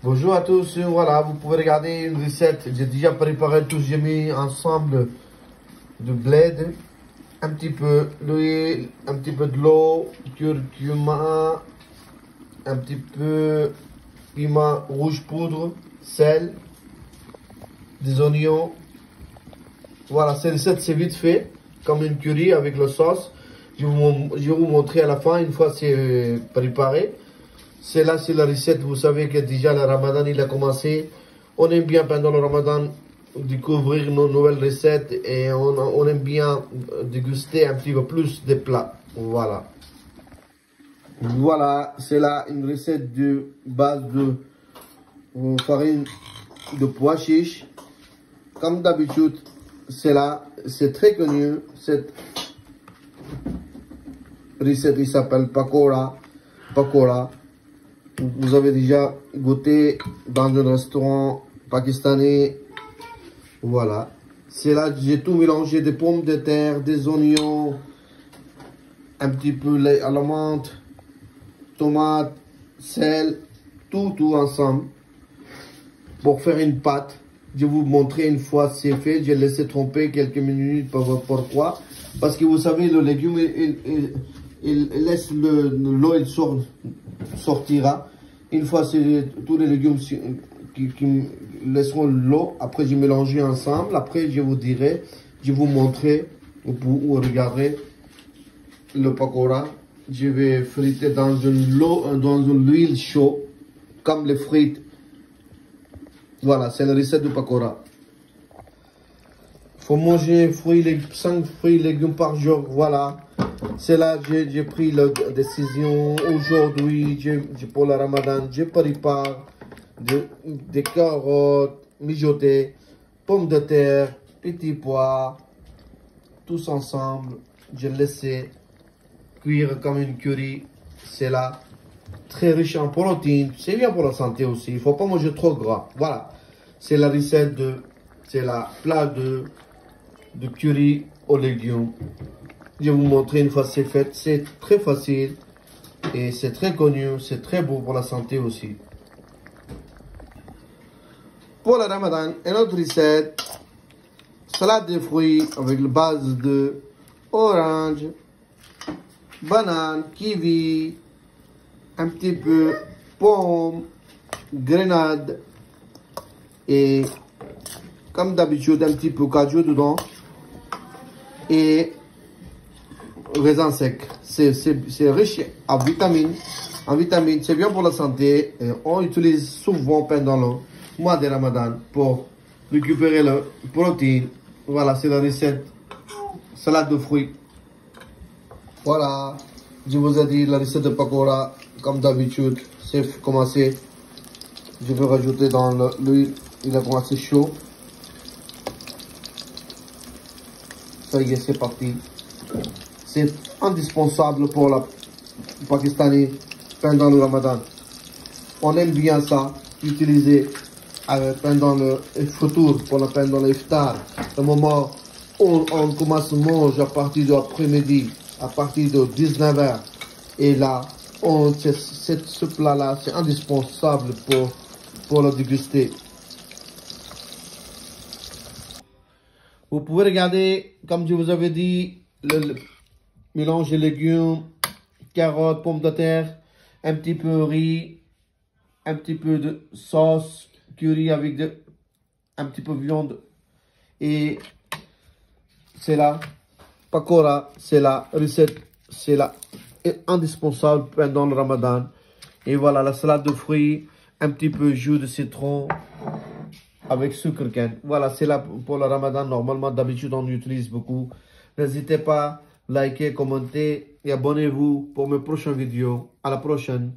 Bonjour à tous, voilà, vous pouvez regarder une recette. J'ai déjà préparé tout, j'ai mis ensemble de bled, un petit peu d'huile, un petit peu de l'eau, curcuma, un petit peu piment rouge poudre, sel, des oignons. Voilà, cette recette c'est vite fait, comme une curry avec la sauce. Je vais vous montrer à la fin, une fois c'est préparé. C'est là, c'est la recette. Vous savez que déjà le Ramadan, il a commencé. On aime bien pendant le Ramadan découvrir nos nouvelles recettes et on aime bien déguster un petit peu plus de plats. Voilà. Voilà, c'est là une recette de base de farine de pois chiches. Comme d'habitude, c'est là, c'est très connu. Cette recette, il s'appelle pakora. Pakora. Vous avez déjà goûté dans un restaurant pakistanais. Voilà. C'est là que j'ai tout mélangé, des pommes de terre, des oignons, un petit peu lait à la menthe, tomates, sel, tout ensemble pour faire une pâte. Je vais vous montrer une fois c'est fait. J'ai laissé tromper quelques minutes. Pourquoi? Parce que vous savez, le légume, il laisse l'eau, il sortira. Une fois c'est tous les légumes qui laisseront l'eau, après je mélangerai ensemble. Après je vous dirai, je vous montrer, vous regarderez le pakora. Je vais friter dans une huile chaude, comme les frites. Voilà, c'est la recette du pakora. Faut manger 5 fruits et légumes par jour. Voilà. C'est là que j'ai pris la décision. Aujourd'hui, pour le Ramadan, je prépare des carottes mijotées, pommes de terre, petits pois, tous ensemble. Je laisse cuire comme une curry. C'est là. Très riche en protéines. C'est bien pour la santé aussi. Il ne faut pas manger trop gras. Voilà. C'est la recette c'est la plat de curry aux légumes. Je vais vous montrer une fois c'est fait. C'est très facile et c'est très connu. C'est très bon pour la santé aussi. Pour le Ramadan, une autre recette. Salade de fruits avec la base de orange, banane, kiwi, un petit peu pomme, grenade et comme d'habitude un petit peu cajou dedans et raisin sec. C'est riche en vitamines. C'est bien pour la santé. Et on utilise souvent pendant le mois de Ramadan pour récupérer la protéine. Voilà, c'est la recette salade de fruits. Voilà, je vous ai dit la recette de pakora. Comme d'habitude, c'est commencé. Je vais rajouter dans l'huile. Il a commencé chaud. Ça y est, c'est parti. C'est indispensable pour la Pakistanais pendant le Ramadan. On aime bien ça, utiliser pendant le futur, pendant l'iftar. Le moment où on commence à manger à partir de l'après-midi, à partir de 19h. Et là, ce plat-là, c'est indispensable pour le déguster. Vous pouvez regarder, comme je vous avais dit, le mélange de légumes, carottes, pommes de terre, un petit peu de riz, un petit peu de sauce curry avec un petit peu de viande. Et c'est là, pakora, c'est la recette, c'est là, indispensable pendant le Ramadan. Et voilà, la salade de fruits, un petit peu de jus de citron avec sucre canne. Voilà, c'est là pour le Ramadan. Normalement, d'habitude, on utilise beaucoup. N'hésitez pas à liker, commenter et abonnez-vous pour mes prochaines vidéos. À la prochaine.